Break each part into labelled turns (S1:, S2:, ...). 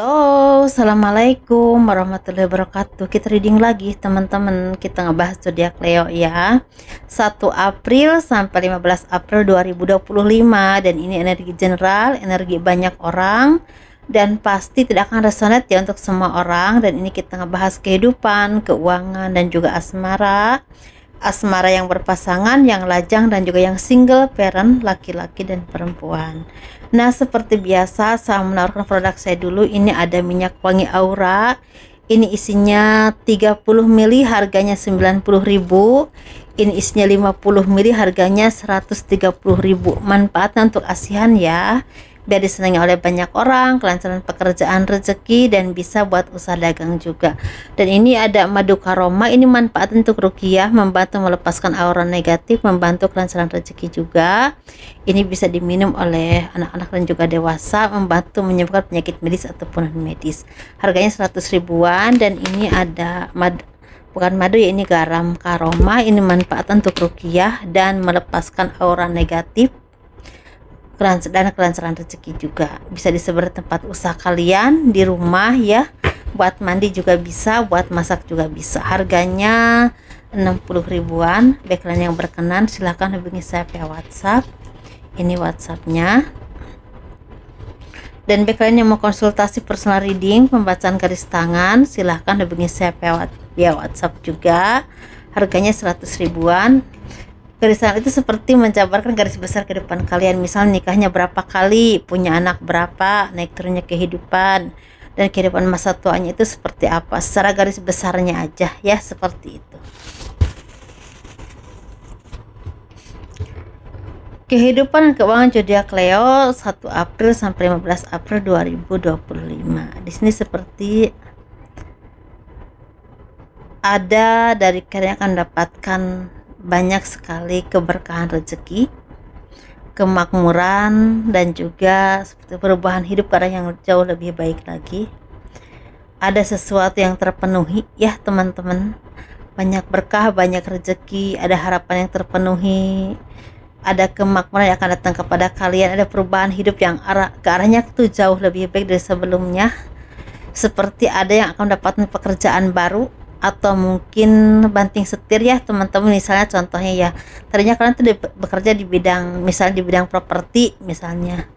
S1: Halo, assalamualaikum warahmatullahi wabarakatuh. Kita reading lagi teman-teman. Kita ngebahas zodiak Leo ya. 1 April sampai 15 April 2025. Dan ini energi general, energi banyak orang, dan pasti tidak akan resonate ya untuk semua orang. Dan ini kita ngebahas kehidupan, keuangan, dan juga asmara. Asmara yang berpasangan, yang lajang, dan juga yang single parent, laki-laki dan perempuan. Nah, seperti biasa saya menawarkan produk saya dulu. Ini ada minyak wangi aura. Ini isinya 30 ml, harganya 90.000. Ini isinya 50 ml, harganya 130.000. Manfaatnya untuk ASEAN ya, biar disenangi oleh banyak orang, kelancaran pekerjaan, rezeki, dan bisa buat usaha dagang juga. Dan ini ada madu karoma. Ini manfaat untuk ruqyah, membantu melepaskan aura negatif, membantu kelancaran rezeki juga. Ini bisa diminum oleh anak-anak dan juga dewasa, membantu menyembuhkan penyakit medis ataupun non medis. Harganya 100 ribuan. Dan ini ada bukan madu ya, ini garam karoma. Ini manfaat untuk ruqyah dan melepaskan aura negatif dan kelancaran rezeki juga. Bisa disebar di tempat usaha kalian, di rumah ya, buat mandi juga bisa, buat masak juga bisa. Harganya 60 ribuan. Background yang berkenan silahkan hubungi saya via WhatsApp. Ini WhatsAppnya. Dan background yang mau konsultasi personal reading, pembacaan garis tangan, silahkan hubungi saya via WhatsApp juga. Harganya 100 ribuan. Garis tangan itu seperti menjabarkan garis besar kehidupan kalian. Misal nikahnya berapa kali, punya anak berapa, naik turunnya kehidupan, dan kehidupan masa tuanya itu seperti apa. Secara garis besarnya aja ya, seperti itu. Kehidupan dan keuangan zodiak Leo 1 April sampai 15 April 2025. Di sini seperti ada dari kalian akan dapatkan banyak sekali keberkahan rezeki, kemakmuran, dan juga seperti perubahan hidup ke arah yang jauh lebih baik lagi. Ada sesuatu yang terpenuhi ya teman-teman, banyak berkah, banyak rezeki, ada harapan yang terpenuhi, ada kemakmuran yang akan datang kepada kalian, ada perubahan hidup yang ke arahnya itu jauh lebih baik dari sebelumnya. Seperti ada yang akan mendapatkan pekerjaan baru, atau mungkin banting setir ya teman-teman. Misalnya contohnya ya, tadinya kalian tuh bekerja di bidang, misalnya di bidang properti, misalnya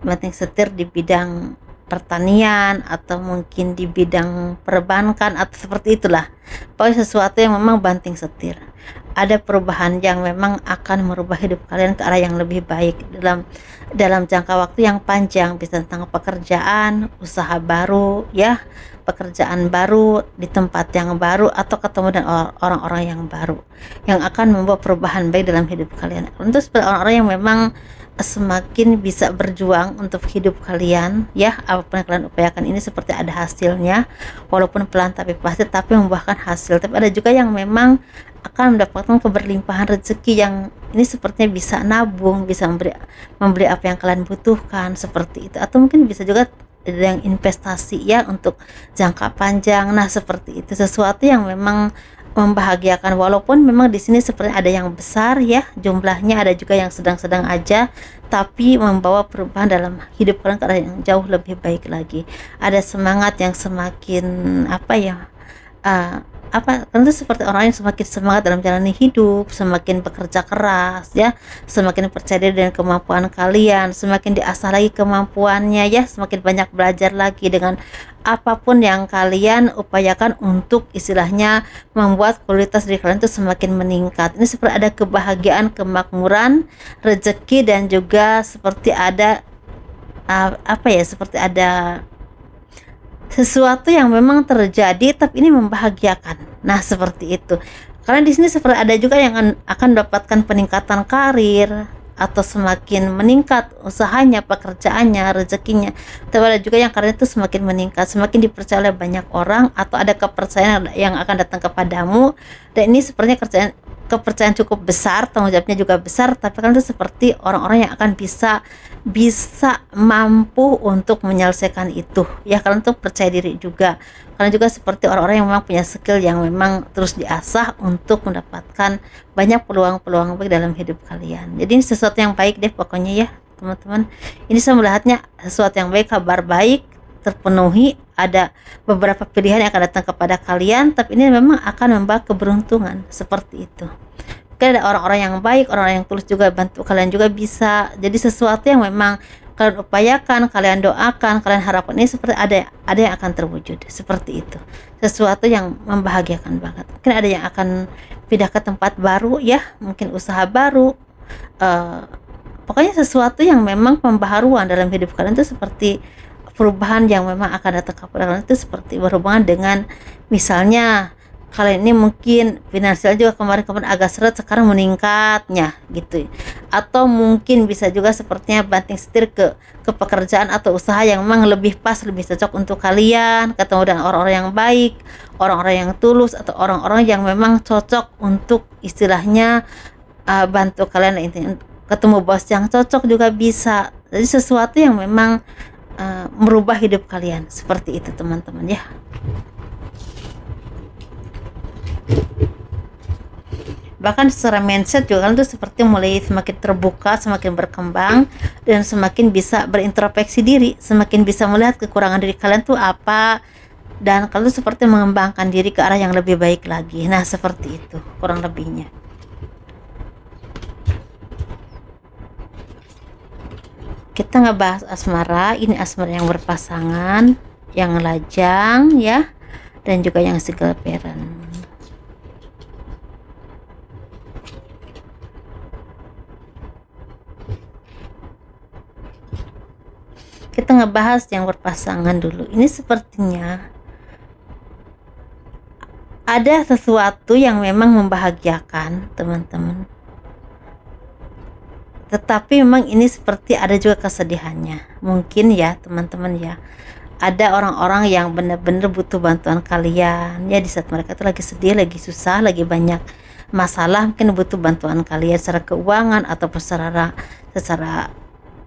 S1: banting setir di bidang pertanian, atau mungkin di bidang perbankan, atau seperti itulah. Pokoknya sesuatu yang memang banting setir. Ada perubahan yang memang akan merubah hidup kalian ke arah yang lebih baik dalam jangka waktu yang panjang. Bisa tentang pekerjaan, usaha baru ya, pekerjaan baru di tempat yang baru, atau ketemu dengan orang-orang yang baru yang akan membawa perubahan baik dalam hidup kalian. Untuk orang-orang yang memang semakin bisa berjuang untuk hidup kalian ya, apapun yang kalian upayakan ini seperti ada hasilnya, walaupun pelan tapi pasti, tapi membuahkan hasil. Tapi ada juga yang memang akan mendapatkan keberlimpahan rezeki yang ini sepertinya bisa nabung, bisa membeli apa yang kalian butuhkan, seperti itu. Atau mungkin bisa juga ada yang investasi ya untuk jangka panjang. Nah, seperti itu, sesuatu yang memang membahagiakan, walaupun memang di sini seperti ada yang besar ya jumlahnya, ada juga yang sedang-sedang aja, tapi membawa perubahan dalam hidup kalian ke arah yang jauh lebih baik lagi. Ada semangat yang semakin kan itu seperti orang yang semakin semangat dalam menjalani hidup, semakin bekerja keras ya, semakin percaya diri dengan kemampuan kalian, semakin diasah lagi kemampuannya ya, semakin banyak belajar lagi dengan apapun yang kalian upayakan untuk istilahnya membuat kualitas diri kalian itu semakin meningkat. Ini seperti ada kebahagiaan, kemakmuran, rezeki, dan juga seperti ada seperti ada sesuatu yang memang terjadi tapi ini membahagiakan. Nah, seperti itu. Karena di sini seperti ada juga yang akan mendapatkan peningkatan karir, atau semakin meningkat usahanya, pekerjaannya, rezekinya. Tapi ada juga yang karir itu semakin meningkat, semakin dipercaya oleh banyak orang, atau ada kepercayaan yang akan datang kepadamu. Dan ini sepertinya kepercayaan cukup besar, tanggung jawabnya juga besar, tapi kan itu seperti orang-orang yang akan bisa mampu untuk menyelesaikan itu ya. Kalian tuh percaya diri juga, kalian juga seperti orang-orang yang memang punya skill yang memang terus diasah untuk mendapatkan banyak peluang-peluang baik dalam hidup kalian. Jadi ini sesuatu yang baik deh pokoknya ya teman-teman. Ini saya melihatnya sesuatu yang baik, kabar baik, terpenuhi, ada beberapa pilihan yang akan datang kepada kalian, tapi ini memang akan membawa keberuntungan seperti itu. Kan ada orang-orang yang baik, orang-orang yang tulus juga bantu kalian juga bisa. Jadi sesuatu yang memang kalian upayakan, kalian doakan, kalian harapkan ini seperti ada yang akan terwujud seperti itu. Sesuatu yang membahagiakan banget. Mungkin ada yang akan pindah ke tempat baru ya, mungkin usaha baru. Pokoknya sesuatu yang memang pembaharuan dalam hidup kalian itu seperti perubahan yang memang akan datang kepada kalian itu seperti berhubungan dengan misalnya kalian ini mungkin finansial juga kemarin-kemarin agak seret, sekarang meningkatnya gitu, atau mungkin bisa juga sepertinya banting setir ke pekerjaan atau usaha yang memang lebih pas, lebih cocok untuk kalian, ketemu dengan orang-orang yang baik, orang-orang yang tulus, atau orang-orang yang memang cocok untuk istilahnya bantu kalian, intinya ketemu bos yang cocok juga bisa. Jadi sesuatu yang memang merubah hidup kalian seperti itu teman-teman ya. Bahkan secara mindset juga kalian tuh seperti mulai semakin terbuka, semakin berkembang, dan semakin bisa berintrospeksi diri, semakin bisa melihat kekurangan diri kalian tuh apa, dan kalian tuh seperti mengembangkan diri ke arah yang lebih baik lagi. Nah seperti itu kurang lebihnya. Kita ngebahas asmara. Ini asmara yang berpasangan, yang lajang ya, dan juga yang single parent. Kita ngebahas yang berpasangan dulu. Ini sepertinya ada sesuatu yang memang membahagiakan teman-teman, tetapi memang ini seperti ada juga kesedihannya mungkin ya teman-teman ya. Ada orang-orang yang benar-benar butuh bantuan kalian ya, di saat mereka tuh lagi sedih, lagi susah, lagi banyak masalah, mungkin butuh bantuan kalian secara keuangan ataupun secara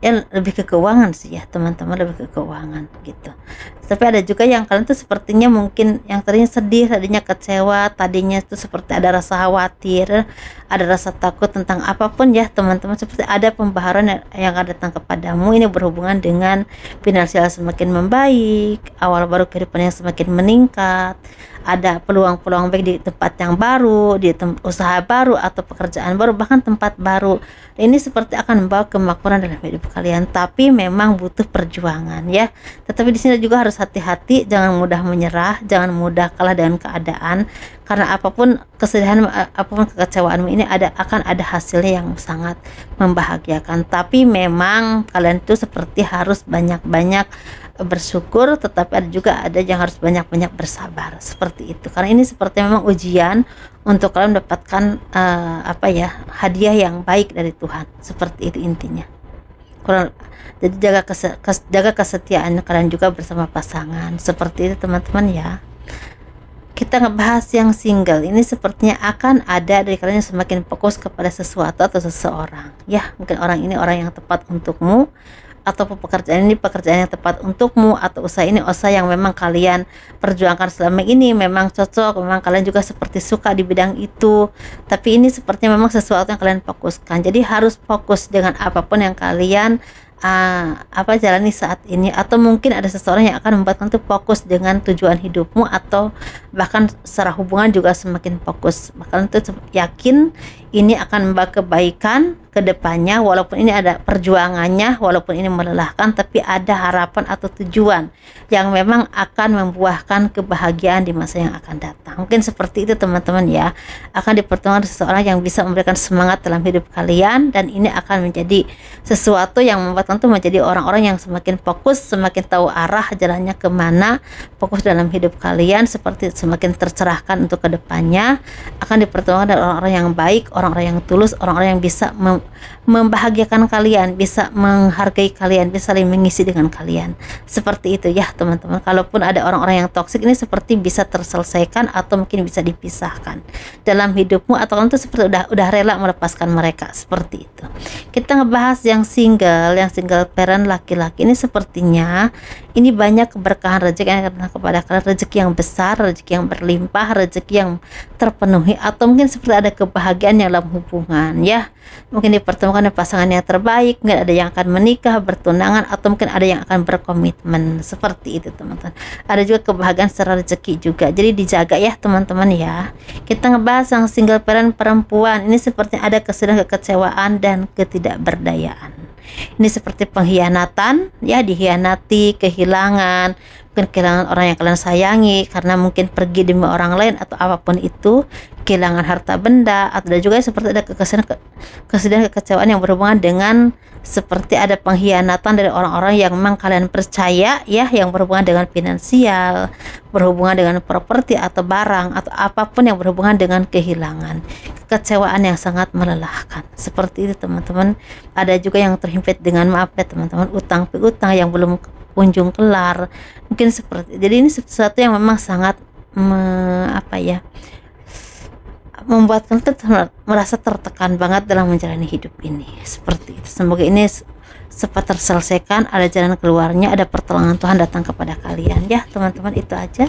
S1: ya lebih ke keuangan sih ya teman-teman, lebih ke keuangan gitu. Tapi ada juga yang kalian tuh sepertinya mungkin yang tadinya sedih, tadinya kecewa, tadinya tuh seperti ada rasa khawatir, ada rasa takut tentang apapun ya teman-teman, seperti ada pembaharuan yang akan datang kepadamu. Ini berhubungan dengan finansial semakin membaik, awal baru kehidupan yang semakin meningkat, ada peluang-peluang baik di tempat yang baru, di usaha baru atau pekerjaan baru, bahkan tempat baru. Ini seperti akan membawa kemakmuran dalam hidup kalian, tapi memang butuh perjuangan ya. Tetapi di sini juga harus hati-hati, jangan mudah menyerah, jangan mudah kalah dengan keadaan, karena apapun kesedihan, apapun kekecewaanmu ini akan ada hasilnya yang sangat membahagiakan. Tapi memang kalian itu seperti harus banyak-banyak bersyukur, tetapi ada yang harus banyak-banyak bersabar seperti itu, karena ini seperti memang ujian untuk kalian mendapatkan hadiah yang baik dari Tuhan, seperti itu intinya. Jadi jaga kesetiaan kalian juga bersama pasangan, seperti itu teman-teman ya. Kita ngebahas yang single. Ini sepertinya akan ada dari kalian yang semakin fokus kepada sesuatu atau seseorang ya. Mungkin orang ini orang yang tepat untukmu, atau pekerjaan ini pekerjaan yang tepat untukmu, atau usaha ini usaha yang memang kalian perjuangkan selama ini, memang cocok, memang kalian juga seperti suka di bidang itu, tapi ini sepertinya memang sesuatu yang kalian fokuskan. Jadi harus fokus dengan apapun yang kalian jalani saat ini, atau mungkin ada seseorang yang akan membuat kamu fokus dengan tujuan hidupmu, atau bahkan secara hubungan juga semakin fokus. Kalian tuh yakin ini akan membawa kebaikan ke depannya, walaupun ini ada perjuangannya, walaupun ini melelahkan, tapi ada harapan atau tujuan yang memang akan membuahkan kebahagiaan di masa yang akan datang. Mungkin seperti itu teman-teman ya. Akan dipertemukan seseorang yang bisa memberikan semangat dalam hidup kalian, dan ini akan menjadi sesuatu yang membuat kalian tuh menjadi orang-orang yang semakin fokus, semakin tahu arah jalannya kemana, fokus dalam hidup kalian, seperti semakin tercerahkan untuk kedepannya. Akan dipertemukan dengan orang-orang yang baik, orang-orang yang tulus, orang-orang yang bisa membahagiakan kalian, bisa menghargai kalian, bisa saling mengisi dengan kalian. Seperti itu ya teman-teman. Kalaupun ada orang-orang yang toksik, ini seperti bisa terselesaikan atau mungkin bisa dipisahkan dalam hidupmu, atau kalian tuh seperti udah rela melepaskan mereka, seperti itu. Kita ngebahas yang single parent laki-laki. Ini sepertinya ini banyak keberkahan rezeki yang akan datang kepada kalian, rezeki yang besar, rezeki yang berlimpah, rezeki yang terpenuhi, atau mungkin seperti ada kebahagiaan dalam hubungan ya. mungkin dipertemukan dengan pasangan yang terbaik, mungkin ada yang akan menikah, bertunangan, atau mungkin ada yang akan berkomitmen. Seperti itu teman-teman. Ada juga kebahagiaan secara rezeki juga, jadi dijaga ya teman-teman ya. Kita ngebahas yang single parent perempuan ini seperti ada kesedihan, kekecewaan, dan ketidakberdayaan. Ini seperti pengkhianatan ya, dihianati, kehilangan, mungkin kehilangan orang yang kalian sayangi karena mungkin pergi demi orang lain atau apapun itu, kehilangan harta benda, atau juga seperti ada kesedihan, kekecewaan yang berhubungan dengan seperti ada pengkhianatan dari orang-orang yang memang kalian percaya ya, yang berhubungan dengan finansial, berhubungan dengan properti atau barang, atau apapun yang berhubungan dengan kehilangan, kekecewaan yang sangat melelahkan. Seperti itu teman-teman. Ada juga yang terhimpit dengan, maaf ya teman-teman, utang piutang yang belum kunjung kelar, mungkin seperti. Jadi ini sesuatu yang memang sangat membuat kalian merasa tertekan banget dalam menjalani hidup ini. Seperti itu. Semoga ini cepat terselesaikan, ada jalan keluarnya, ada pertolongan Tuhan datang kepada kalian ya teman-teman. Itu aja.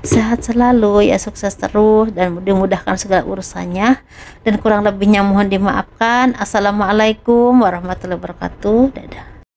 S1: Sehat selalu ya, sukses terus, dan dimudahkan segala urusannya, dan kurang lebihnya mohon dimaafkan. Assalamualaikum warahmatullahi wabarakatuh. Dadah.